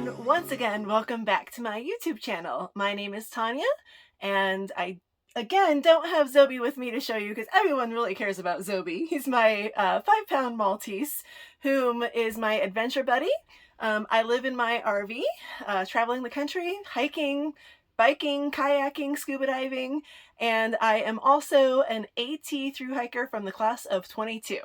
and once again, welcome back to my YouTube channel. My name is Tanya, and I again don't have Zobi with me to show you because everyone really cares about Zobi. He's my 5-pound Maltese, whom is my adventure buddy. I live in my RV, traveling the country, hiking, biking, kayaking, scuba diving, and I am also an AT thru hiker from the class of 22.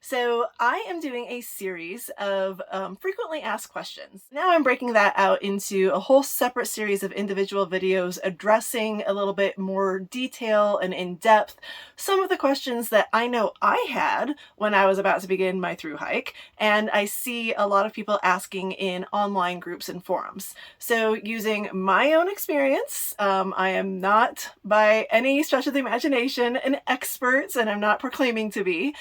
So I am doing a series of frequently asked questions. Now I'm breaking that out into a whole separate series of individual videos addressing a little bit more detail and in depth some of the questions that I know I had when I was about to begin my thru hike, and I see a lot of people asking in online groups and forums. So using my own experience, I am not by any stretch of the imagination an expert, and I'm not proclaiming to be.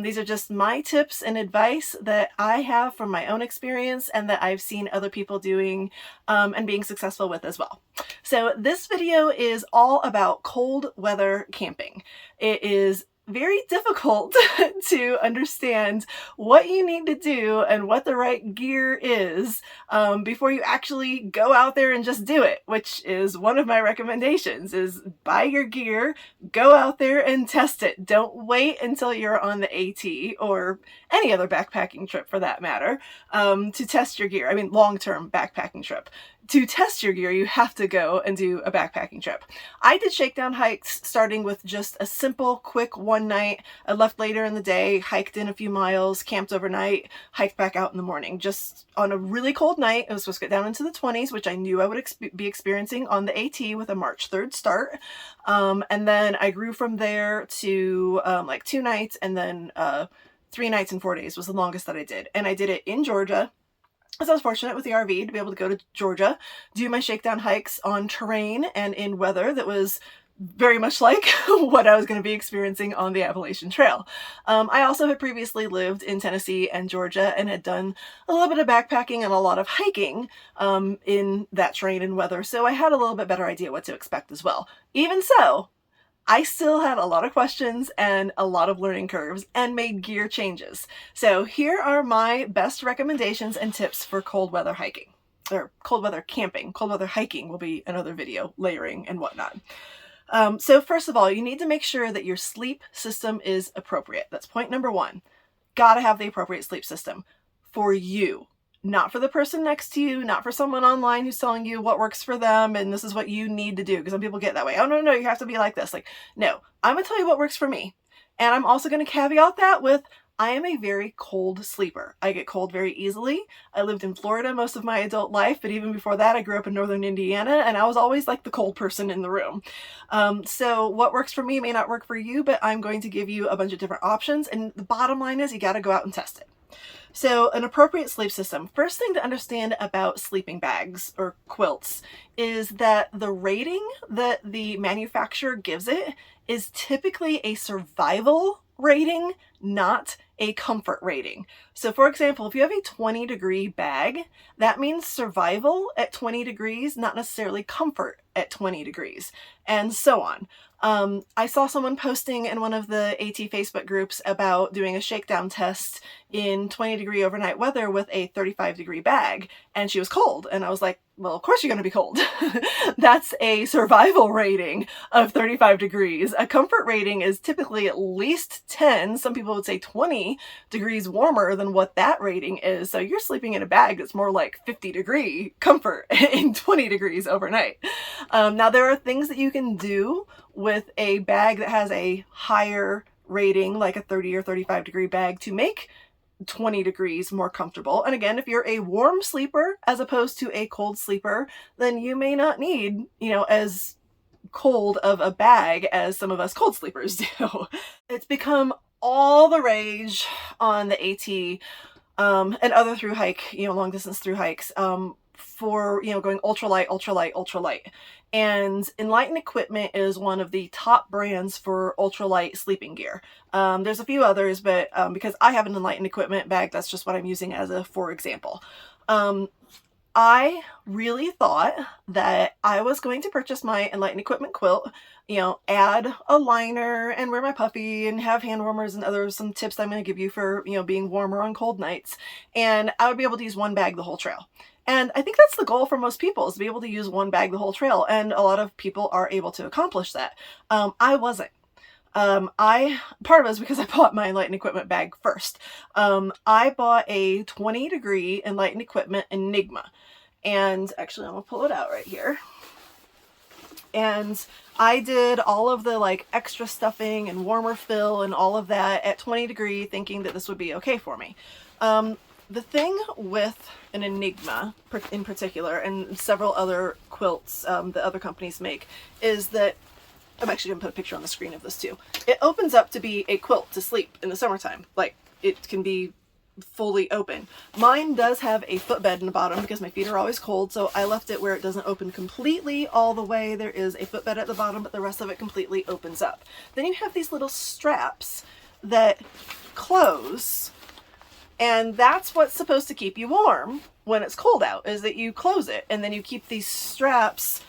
These are just my tips and advice that I have from my own experience and that I've seen other people doing and being successful with as well. So this video is all about cold weather camping. It is very difficult to understand what you need to do and what the right gear is before you actually go out there and just do it, which is one of my recommendations, is buy your gear, go out there and test it. Don't wait until you're on the AT or any other backpacking trip for that matter to test your gear. I mean, long-term backpacking trip. To test your gear, you have to go and do a backpacking trip. I did shakedown hikes starting with just a simple, quick one night. I left later in the day, hiked in a few miles, camped overnight, hiked back out in the morning. Just on a really cold night, it was supposed to get down into the 20s, which I knew I would be experiencing on the AT with a March 3rd start. And then I grew from there to like 2 nights, and then 3 nights and 4 days was the longest that I did. And I did it in Georgia. So I was fortunate with the RV to be able to go to Georgia, do my shakedown hikes on terrain and in weather that was very much like what I was going to be experiencing on the Appalachian Trail. I also had previously lived in Tennessee and Georgia and had done a little bit of backpacking and a lot of hiking in that terrain and weather, so I had a little bit better idea what to expect as well. Even so, I still had a lot of questions and a lot of learning curves and made gear changes. So here are my best recommendations and tips for cold weather hiking, or cold weather camping. Cold weather hiking will be another video, layering and whatnot. So first of all, you need to make sure that your sleep system is appropriate. That's point number 1. Gotta have the appropriate sleep system for you. Not for the person next to you, not for someone online who's telling you what works for them and this is what you need to do, because some people get that way. Oh, no, you have to be like this. Like, no, I'm going to tell you what works for me. And I'm also going to caveat that with, I am a very cold sleeper. I get cold very easily. I lived in Florida most of my adult life, but even before that, I grew up in northern Indiana, and I was always like the cold person in the room. So what works for me may not work for you, but I'm going to give you a bunch of different options, and the bottom line is you got to go out and test it. So an appropriate sleep system. First thing to understand about sleeping bags or quilts is that the rating that the manufacturer gives it is typically a survival rating, not a comfort rating. So for example, if you have a 20-degree bag, that means survival at 20 degrees, not necessarily comfort at 20 degrees, and so on. I saw someone posting in one of the AT Facebook groups about doing a shakedown test in 20-degree overnight weather with a 35-degree bag, and she was cold. And I was like, well, of course you're going to be cold. That's a survival rating of 35 degrees. A comfort rating is typically at least 10. Some people would say 20 degrees warmer than what that rating is. So you're sleeping in a bag that's more like 50-degree comfort in 20 degrees overnight. Now there are things that you can do with a bag that has a higher rating, like a 30 or 35-degree bag, to make 20 degrees more comfortable. And again, if you're a warm sleeper as opposed to a cold sleeper, then you may not need, as cold of a bag as some of us cold sleepers do. It's become all the rage on the AT and other thru hike, long distance thru hikes for, going ultralight, ultralight, ultralight. And Enlighten Equipment is one of the top brands for ultralight sleeping gear. There's a few others, but because I have an Enlighten Equipment bag, that's just what I'm using as a for example. I really thought that I was going to purchase my Enlighten Equipment quilt, add a liner and wear my Puffy and have hand warmers and some tips I'm going to give you for, being warmer on cold nights. And I would be able to use one bag the whole trail. And I think that's the goal for most people, is to be able to use one bag the whole trail. And a lot of people are able to accomplish that. I wasn't. Part of it is because I bought my Enlightened Equipment bag first. I bought a 20-degree Enlightened Equipment Enigma. And actually, I'm gonna pull it out right here. And I did all of the like extra stuffing and warmer fill and all of that at 20-degree, thinking that this would be okay for me. The thing with an Enigma in particular, and several other quilts that other companies make, is that I'm actually going to put a picture on the screen of this too. It opens up to be a quilt to sleep in the summertime. Like, it can be fully open. Mine does have a footbed in the bottom because my feet are always cold, so I left it where it doesn't open completely all the way. There is a footbed at the bottom, but the rest of it completely opens up. Then you have these little straps that close, and that's what's supposed to keep you warm when it's cold out, is that you close it, and then you keep these straps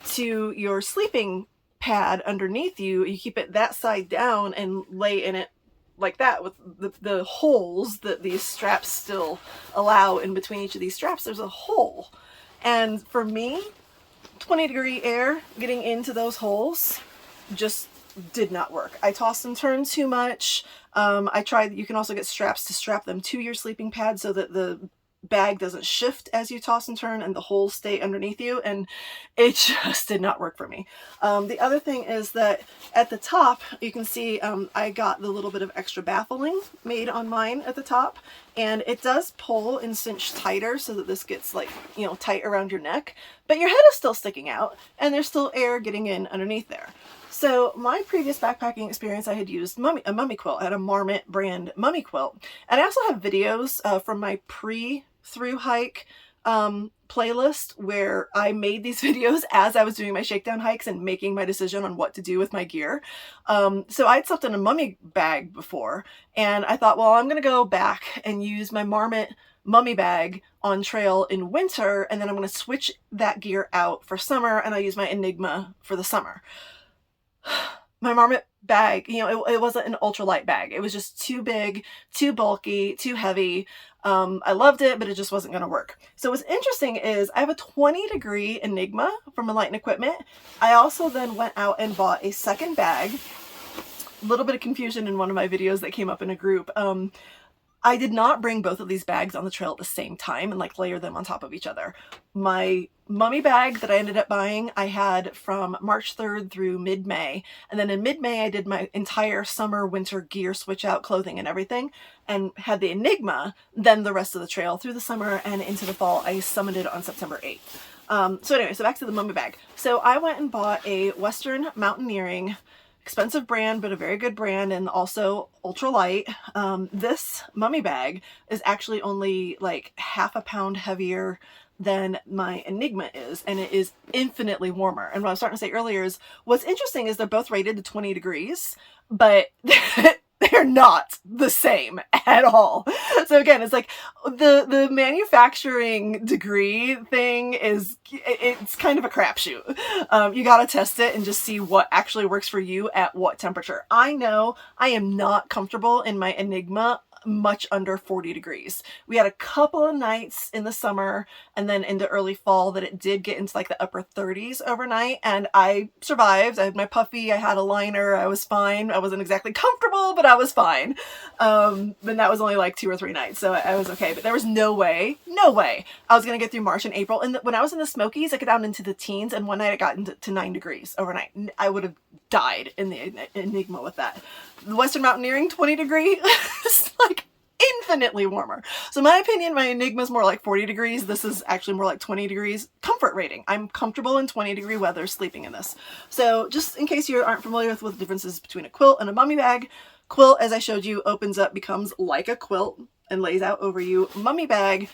to your sleeping pad underneath you. You keep it that side down and lay in it like that, with the holes that these straps still allow in between each of these straps. There's a hole, and for me, 20-degree air getting into those holes just did not work. I tossed and turned too much. I tried, you can also get straps to strap them to your sleeping pad so that the bag doesn't shift as you toss and turn and the holes stay underneath you, and it just did not work for me. The other thing is that at the top, you can see I got the little bit of extra baffling made on mine at the top, and it does pull and cinch tighter so that this gets, like, you know, tight around your neck, but your head is still sticking out and there's still air getting in underneath there. So my previous backpacking experience, I had used a mummy quilt. I had a Marmot brand mummy quilt. And I also have videos from my thru-hike playlist where I made these videos as I was doing my shakedown hikes and making my decision on what to do with my gear. So I'd slept in a mummy bag before, and I thought, well, I'm going to go back and use my Marmot mummy bag on trail in winter, and then I'm going to switch that gear out for summer, and I'll use my Enigma for the summer. My Marmot bag, you know, it wasn't an ultralight bag. It was just too big, too bulky, too heavy. I loved it, but it just wasn't going to work. So what's interesting is I have a 20-degree Enigma from Enlightened Equipment. I also then went out and bought a second bag. A little bit of confusion in one of my videos that came up in a group. I did not bring both of these bags on the trail at the same time and like layer them on top of each other. My mummy bag that I ended up buying, I had from March 3rd through mid-May. And then in mid-May, I did my entire summer winter gear switch out, clothing and everything, and had the Enigma, then the rest of the trail through the summer and into the fall. I summoned it on September 8th. So anyway, so back to the mummy bag. So I went and bought a Western Mountaineering, expensive brand, but a very good brand, and also ultralight. This mummy bag is actually only like half a pound heavier than my Enigma is, and it is infinitely warmer. And what I was starting to say earlier is, what's interesting is they're both rated to 20 degrees, but they're not the same at all. So again, it's like the manufacturing degree thing is, it's kind of a crapshoot. You got to test it and just see what actually works for you at what temperature. I know I am not comfortable in my Enigma much under 40 degrees. We had a couple of nights in the summer and then into early fall that it did get into like the upper 30s overnight, and I survived. I had my Puffy, I had a liner, I was fine. I wasn't exactly comfortable, but I was fine. But that was only like 2 or 3 nights, so I was okay. But there was no way I was gonna get through March and April. And when I was in the Smokies, I got down into the teens, and one night I got into 9 degrees overnight. I would have died in the Enigma with that. The Western Mountaineering 20 degree is like infinitely warmer. So in my opinion, my Enigma is more like 40 degrees. This is actually more like 20 degrees. Comfort rating. I'm comfortable in 20-degree weather sleeping in this. So just in case you aren't familiar with the differences between a quilt and a mummy bag, quilt, as I showed you, opens up, becomes like a quilt and lays out over you. Mummy bag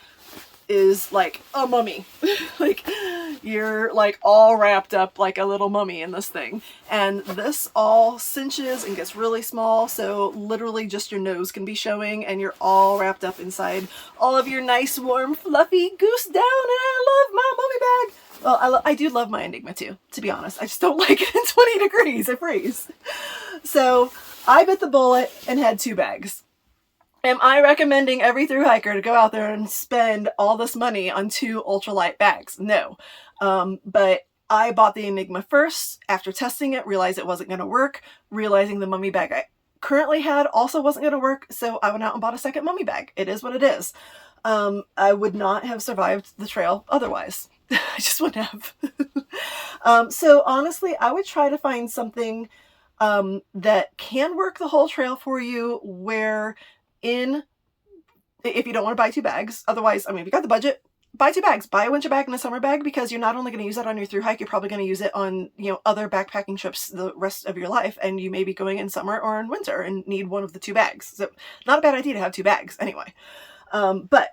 is like a mummy. Like you're like all wrapped up like a little mummy in this thing. And this all cinches and gets really small, so literally just your nose can be showing and you're all wrapped up inside all of your nice warm fluffy goose down. And I love my mummy bag. Well, I do love my Enigma too, to be honest. I just don't like it in 20 degrees. I freeze. So I bit the bullet and had 2 bags. Am I recommending every thru-hiker to go out there and spend all this money on 2 ultralight bags? No. But I bought the Enigma first. After testing it, realized it wasn't going to work. Realizing the mummy bag I currently had also wasn't going to work, so I went out and bought a second mummy bag. It is what it is. I would not have survived the trail otherwise. I just wouldn't have. So honestly, I would try to find something that can work the whole trail for you, where if you don't want to buy 2 bags, otherwise, I mean, if you got the budget, buy 2 bags. Buy a winter bag and a summer bag, because you're not only going to use that on your thru hike, you're probably going to use it on, other backpacking trips the rest of your life, and you may be going in summer or in winter and need one of the 2 bags. So not a bad idea to have 2 bags anyway. But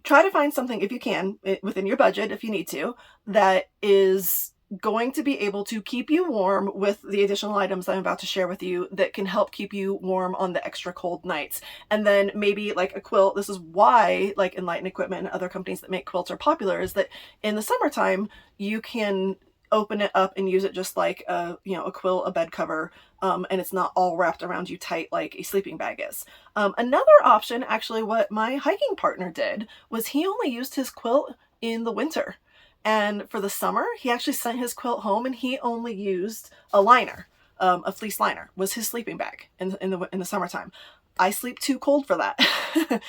try to find something, if you can, within your budget, if you need to, that is going to be able to keep you warm with the additional items I'm about to share with you that can help keep you warm on the extra cold nights. And then maybe like a quilt. This is why like Enlighten Equipment and other companies that make quilts are popular, is that in the summertime you can open it up and use it just like a quilt, a bed cover, and it's not all wrapped around you tight like a sleeping bag is. Another option, actually, what my hiking partner did was he only used his quilt in the winter. And for the summer, he actually sent his quilt home, and he only used a liner, a fleece liner, was his sleeping bag in the summertime. I sleep too cold for that. Did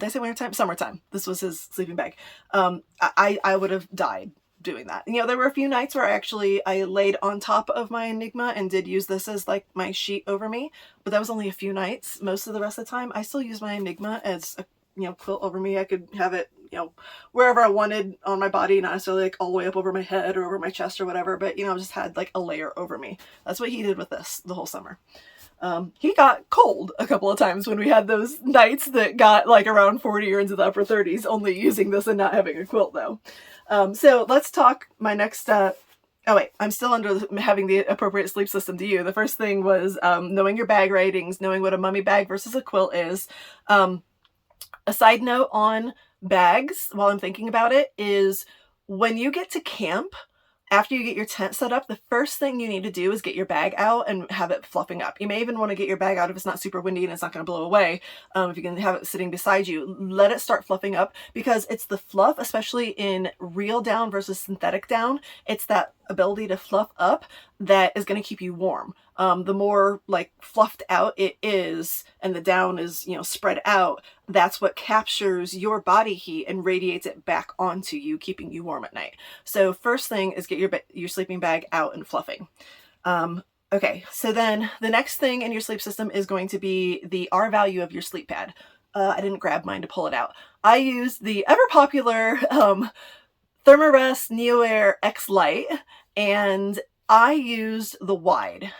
I say wintertime? Summertime. This was his sleeping bag. I would have died doing that. There were a few nights where I laid on top of my Enigma and did use this as like my sheet over me, but that was only a few nights. Most of the rest of the time, I still use my Enigma as a quilt over me. I could have it wherever I wanted on my body, not necessarily like all the way up over my head or over my chest or whatever, but just had like a layer over me. That's what he did with this the whole summer. He got cold a couple of times when we had those nights that got like around 40 or into the upper 30s, only using this and not having a quilt though. So let's talk my next, oh wait, I'm still under having the appropriate sleep system to you. The first thing was knowing your bag ratings, knowing what a mummy bag versus a quilt is. A side note on bags, while I'm thinking about it, is when you get to camp, after you get your tent set up, the first thing you need to do is get your bag out and have it fluffing up. You may even want to get your bag out if it's not super windy and it's not going to blow away. If you can have it sitting beside you, let it start fluffing up, because it's the fluff, especially in real down versus synthetic down. It's that ability to fluff up that is going to keep you warm. The more like fluffed out it is, and the down is, spread out, that's what captures your body heat and radiates it back onto you, keeping you warm at night. So first thing is get your sleeping bag out and fluffing. Okay, so then the next thing in your sleep system is going to be the R value of your sleep pad. I didn't grab mine to pull it out. I used the ever popular Thermarest NeoAir X Lite, and I used the wide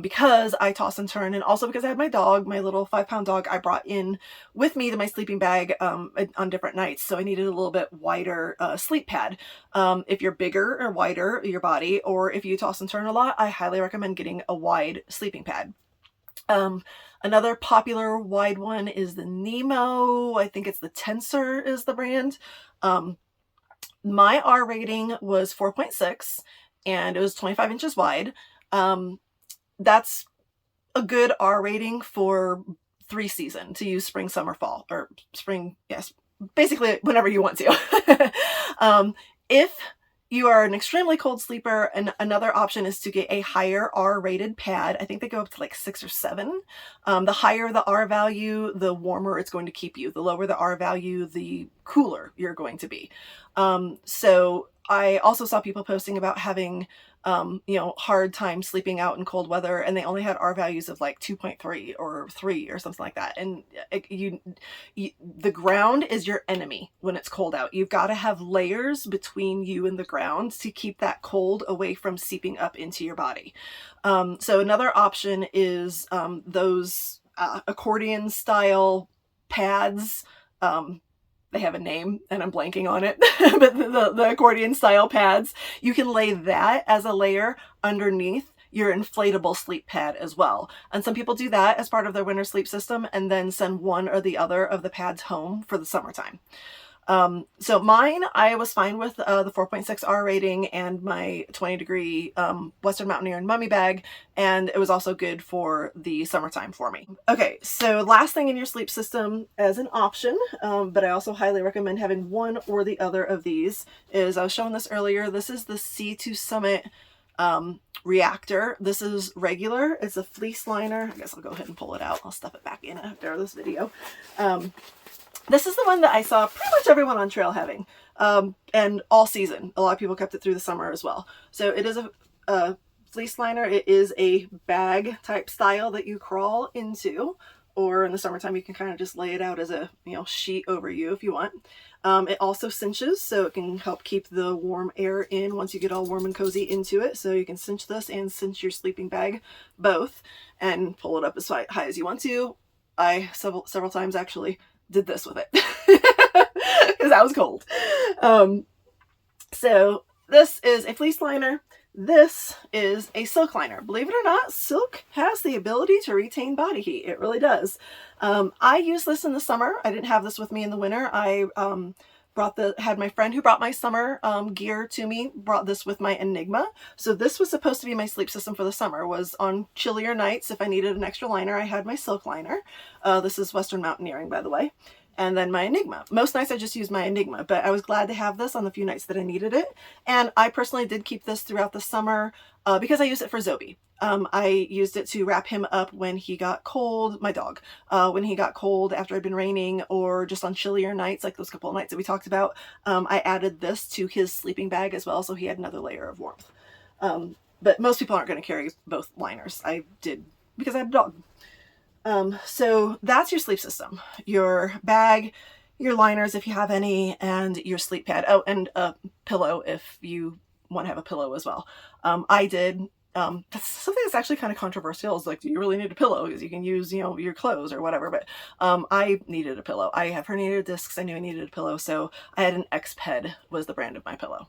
because I toss and turn, and also because I had my dog, my little 5-pound dog I brought in with me to my sleeping bag on different nights. So I needed a little bit wider sleep pad. If you're bigger or wider, your body, or if you toss and turn a lot, I highly recommend getting a wide sleeping pad. Another popular wide one is the Nemo. I think it's the Tensor is the brand. My R rating was 4.6. and it was 25 inches wide. That's a good R rating for 3 season to use spring, summer, fall, or spring, yes, basically whenever you want to. If you are an extremely cold sleeper, and another option is to get a higher R rated pad. I think they go up to like 6 or 7. The higher the R value, the warmer it's going to keep you. The lower the R value, the cooler you're going to be. So I also saw people posting about having, hard time sleeping out in cold weather, and they only had R values of like 2.3 or 3 or something like that. And the ground is your enemy when it's cold out. You've got to have layers between you and the ground to keep that cold away from seeping up into your body. So another option is those accordion style pads. They have a name and I'm blanking on it, but the accordion style pads, you can lay that as a layer underneath your inflatable sleep pad as well. And some people do that as part of their winter sleep system and then send one or the other of the pads home for the summertime. So mine, I was fine with the 4.6 R rating and my 20-degree Western Mountaineer and Mummy bag, and it was also good for the summertime for me. Okay, so last thing in your sleep system as an option, but I also highly recommend having one or the other of these, is I was showing this earlier. This is the C2 Summit reactor. This is regular. It's a fleece liner. I guess I'll go ahead and pull it out. I'll stuff it back in after this video. This is the one that I saw pretty much everyone on trail having, and all season. A lot of people kept it through the summer as well. So it is a fleece liner. It is a bag type style that you crawl into, or in the summertime you can kind of just lay it out as a sheet over you if you want. It also cinches, so it can help keep the warm air in once you get all warm and cozy into it. So you can cinch this and cinch your sleeping bag both, and pull it up as high as you want to. I several times actually did this with it because I was cold. So this is a fleece liner. This is a silk liner. Believe it or not, silk has the ability to retain body heat. It really does. I used this in the summer. I didn't have this with me in the winter. I had my friend who brought my summer gear to me, brought this with my Enigma. So this was supposed to be my sleep system for the summer, was on chillier nights. If I needed an extra liner, I had my silk liner. This is Western Mountaineering, by the way. And then my Enigma. Most nights I just use my Enigma, but I was glad to have this on the few nights that I needed it. And I personally did keep this throughout the summer because I used it for Zobi. I used it to wrap him up when he got cold, my dog, when he got cold after it'd been raining, or just on chillier nights, like those couple of nights that we talked about. I added this to his sleeping bag as well, so he had another layer of warmth. But most people aren't going to carry both liners. I did because I have a dog. So that's your sleep system, your bag, your liners if you have any, and your sleep pad. Oh, and a pillow if you want to have a pillow as well. I did. That's something that's actually kind of controversial. Is like, do you really need a pillow? Because you can use, your clothes or whatever. But I needed a pillow. I have herniated discs. I knew I needed a pillow, so I had an Xped was the brand of my pillow.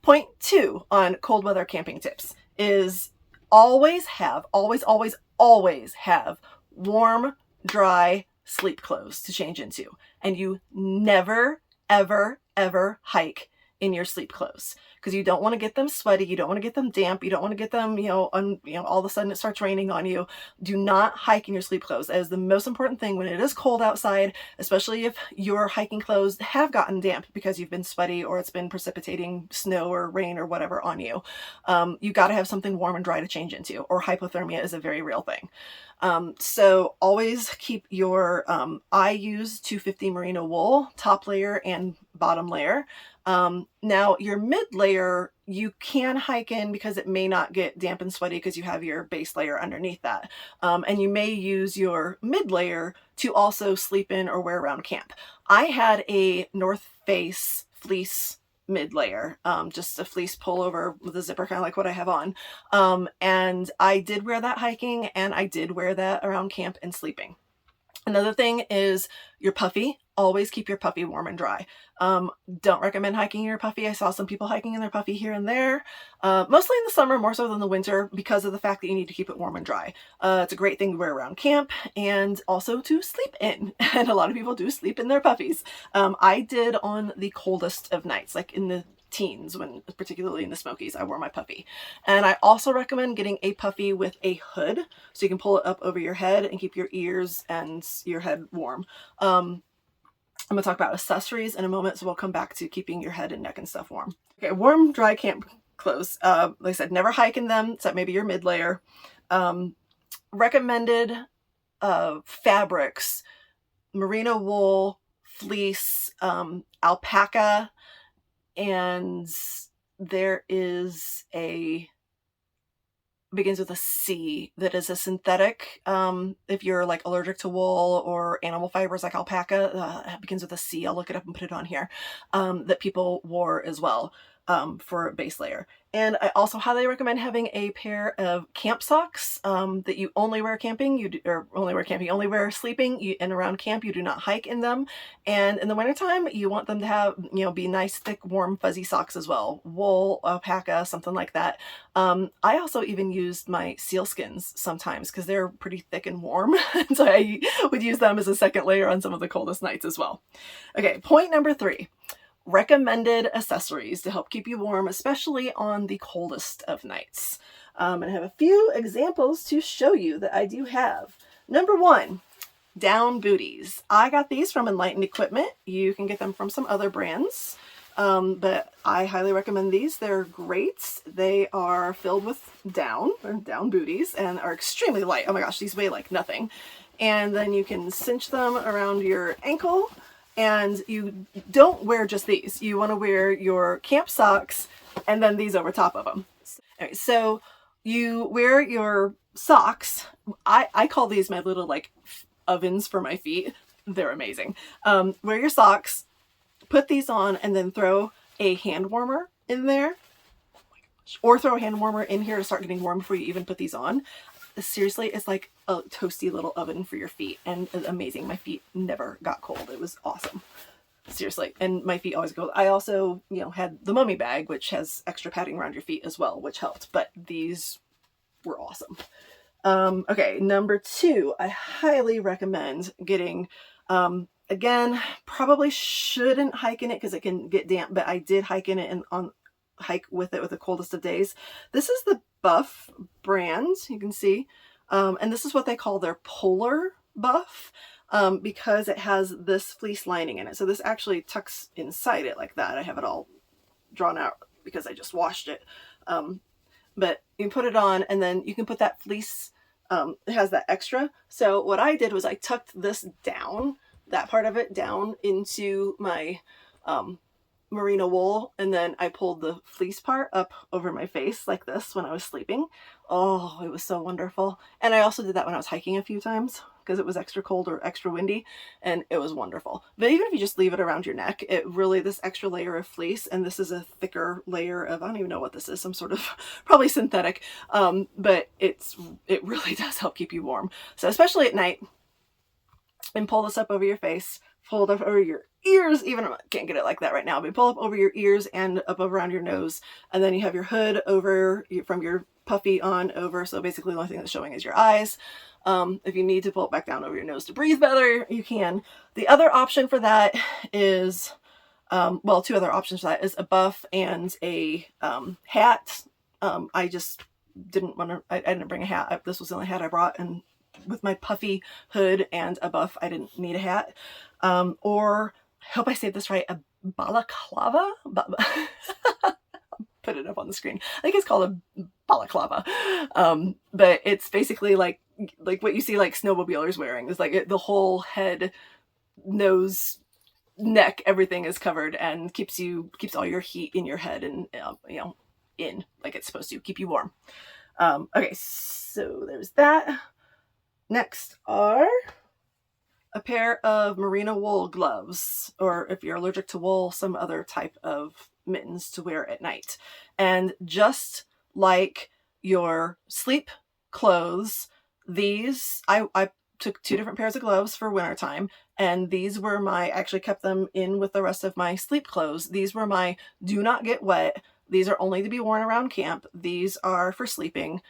Point 2 on cold weather camping tips is always have warm, dry sleep clothes to change into. And you never, ever, ever hike in your sleep clothes, because you don't want to get them sweaty. You don't want to get them damp. You don't want to get them, all of a sudden it starts raining on you. Do not hike in your sleep clothes. That is the most important thing when it is cold outside, especially if your hiking clothes have gotten damp because you've been sweaty or it's been precipitating snow or rain or whatever on you. You got to have something warm and dry to change into, or hypothermia is a very real thing. So always keep your, I use 250 merino wool, top layer and bottom layer. Now your mid layer, you can hike in because it may not get damp and sweaty because you have your base layer underneath that. And you may use your mid layer to also sleep in or wear around camp. I had a North Face fleece mid-layer, just a fleece pullover with a zipper, kind of like what I have on. And I did wear that hiking, and I did wear that around camp and sleeping. Another thing is your puffy. Always keep your puffy warm and dry. Don't recommend hiking in your puffy. I saw some people hiking in their puffy here and there, mostly in the summer, more so than the winter, because of the fact that you need to keep it warm and dry. It's a great thing to wear around camp and also to sleep in. And a lot of people do sleep in their puffies. I did on the coldest of nights, like in the teens, when particularly in the Smokies, I wore my puffy. And I also recommend getting a puffy with a hood, so you can pull it up over your head and keep your ears and your head warm. I'm going to talk about accessories in a moment, so we'll come back to keeping your head and neck and stuff warm. Okay, warm, dry camp clothes. Like I said, never hike in them, except maybe your mid-layer. Recommended fabrics: merino wool, fleece, alpaca, and there is begins with a C that is a synthetic. If you're like allergic to wool or animal fibers like alpaca, it begins with a C. I'll look it up and put it on here. That people wore as well. for a base layer. And I also highly recommend having a pair of camp socks that you only wear camping, only wear sleeping, and around camp you do not hike in them. And in the wintertime, you want them to have, be nice, thick, warm, fuzzy socks as well. Wool, alpaca, something like that. I also even used my sealskins sometimes because they're pretty thick and warm. So I would use them as a second layer on some of the coldest nights as well. Okay, point number 3. Recommended accessories to help keep you warm, especially on the coldest of nights. And I have a few examples to show you that I do have. Number 1, down booties. I got these from Enlightened Equipment. You can get them from some other brands, but I highly recommend these. They're great. They are filled with down, or down booties, and are extremely light. Oh my gosh, these weigh like nothing. And then you can cinch them around your ankle. And you don't wear just these. You want to wear your camp socks and then these over top of them. Right, so you wear your socks. I call these my little like ovens for my feet. They're amazing. Wear your socks, put these on, and then throw a hand warmer in there. Or throw a hand warmer in here to start getting warm before you even put these on. Seriously, it's like a toasty little oven for your feet, and it's amazing. My feet never got cold. It was awesome. Seriously. And my feet always go. I also, had the mummy bag, which has extra padding around your feet as well, which helped, but these were awesome. Okay, number 2, I highly recommend getting, again, probably shouldn't hike in it because it can get damp, but I did hike in it and hike with it with the coldest of days. This is the Buff brand, you can see, and this is what they call their polar buff, because it has this fleece lining in it. So this actually tucks inside it like that. I have it all drawn out because I just washed it, but you can put it on and then you can put that fleece, it has that extra. So what I did was I tucked this down, that part of it down into my merino wool, and then I pulled the fleece part up over my face like this when I was sleeping. Oh, it was so wonderful. And I also did that when I was hiking a few times because it was extra cold or extra windy, and it was wonderful. But even if you just leave it around your neck, it really, this extra layer of fleece, and this is a thicker layer of, I don't even know what this is, some sort of probably synthetic, but it really does help keep you warm. So especially at night, and pull this up over your face, fold up over your ears, even I can't get it like that right now, but pull up over your ears and up around your nose, and then you have your hood over from your puffy on over, so basically the only thing that's showing is your eyes. If you need to pull it back down over your nose to breathe better, you can. The other option for that is, well, 2 other options for that is a buff and a hat. I just didn't want to, I didn't bring a hat. This was the only hat I brought, and with my puffy hood and a buff, I didn't need a hat. Or, I hope I say this right, a balaclava? Put it up on the screen. I think it's called a balaclava. But it's basically like what you see like snowmobilers wearing. It's like the whole head, nose, neck, everything is covered and keeps all your heat in your head and, in like it's supposed to keep you warm. Okay, so there's that. Next are a pair of merino wool gloves, or if you're allergic to wool, some other type of mittens to wear at night. And just like your sleep clothes, these, I took 2 different pairs of gloves for wintertime, and these were I actually kept them in with the rest of my sleep clothes. These were my do not get wet. These are only to be worn around camp. These are for sleeping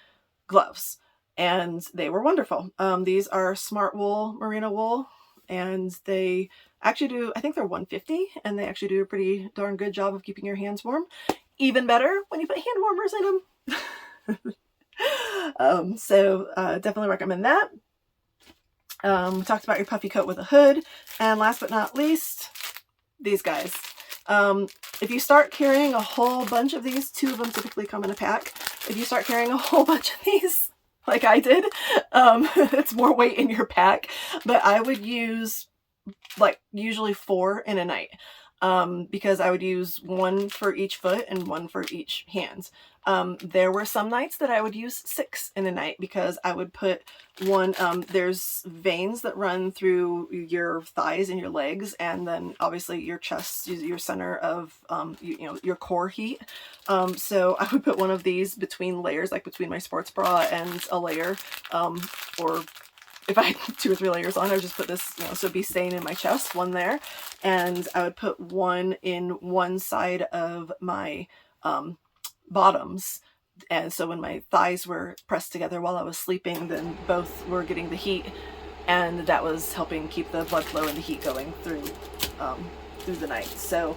gloves. And they were wonderful. These are smart wool, merino wool, and they actually do, I think they're $150, and they actually do a pretty darn good job of keeping your hands warm. Even better when you put hand warmers in them. So definitely recommend that. We talked about your puffy coat with a hood, and last but not least, these guys. If you start carrying a whole bunch of these, 2 of them typically come in a pack. If you start carrying a whole bunch of these, like I did, it's more weight in your pack, but I would use like usually 4 in a night. because I would use one for each foot and one for each hand. There were some nights that I would use 6 in a night because I would put one, there's veins that run through your thighs and your legs, and then obviously your chest is your center of, you know, your core heat. So I would put one of these between layers, like between my sports bra and a layer, or if I had 2 or 3 layers on, I would just put this, you know, so it'd be staying in my chest, one there, and I would put one in one side of my bottoms. And so when my thighs were pressed together while I was sleeping, then both were getting the heat, and that was helping keep the blood flow and the heat going through the night. So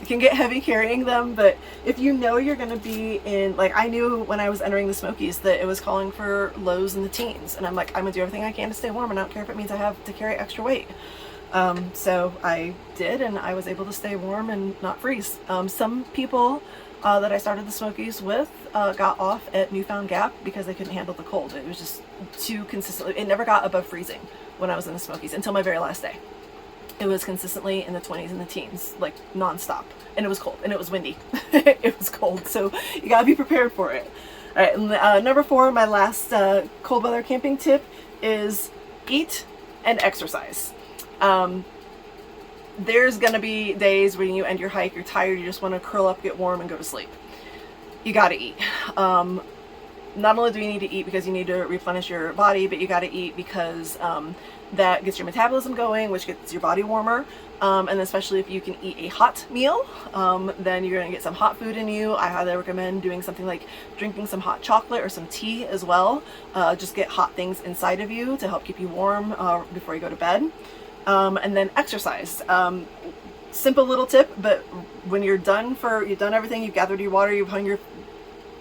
it can get heavy carrying them, but if you know you're going to be in, like, I knew when I was entering the Smokies that it was calling for lows in the teens, and I'm like, I'm gonna do everything I can to stay warm, and I don't care if it means I have to carry extra weight. So I did, and I was able to stay warm and not freeze. Some people that I started the Smokies with got off at Newfound Gap because they couldn't handle the cold. It was just too consistently, it never got above freezing when I was in the Smokies until my very last day. It was consistently in the 20s and the teens, like nonstop, and it was cold and it was windy. It was cold, so you gotta be prepared for it. All right, and, number 4, my last cold weather camping tip is eat and exercise. There's gonna be days when you end your hike, you're tired, you just want to curl up, get warm, and go to sleep. You gotta eat. Not only do you need to eat because you need to replenish your body, but you gotta eat because that gets your metabolism going, which gets your body warmer. And especially if you can eat a hot meal, then you're gonna get some hot food in you. I highly recommend doing something like drinking some hot chocolate or some tea as well. Just get hot things inside of you to help keep you warm before you go to bed. And then exercise. Simple little tip, but when you've done everything, you've gathered your water, you've hung your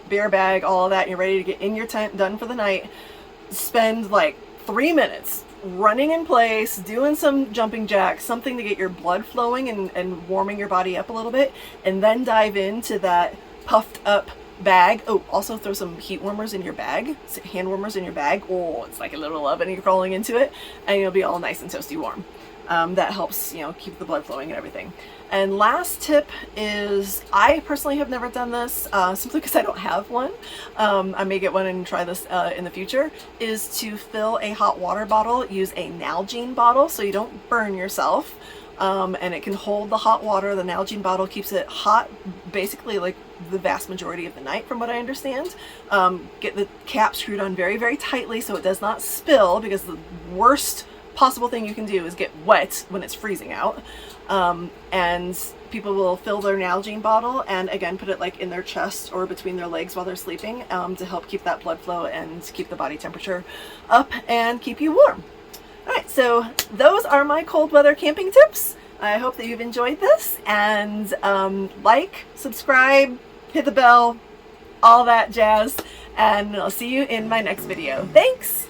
bear bag, all of that, and you're ready to get in your tent, done for the night, spend like 3 minutes running in place, doing some jumping jacks, something to get your blood flowing and warming your body up a little bit, and then dive into that puffed up bag. Oh, also throw some heat warmers in your bag, hand warmers in your bag. Oh, it's like a little oven, and you're crawling into it, and you'll be all nice and toasty warm. That helps, you know, keep the blood flowing and everything. And last tip is, I personally have never done this, simply because I don't have one. I may get one and try this in the future, is to fill a hot water bottle, use a Nalgene bottle so you don't burn yourself. And it can hold the hot water. The Nalgene bottle keeps it hot basically like the vast majority of the night, from what I understand. Get the cap screwed on very, very tightly so it does not spill, because the worst possible thing you can do is get wet when it's freezing out. And people will fill their Nalgene bottle and again put it like in their chest or between their legs while they're sleeping, to help keep that blood flow and keep the body temperature up and keep you warm. Alright, so those are my cold weather camping tips. I hope that you've enjoyed this, and like, subscribe, hit the bell, all that jazz, and I'll see you in my next video. Thanks!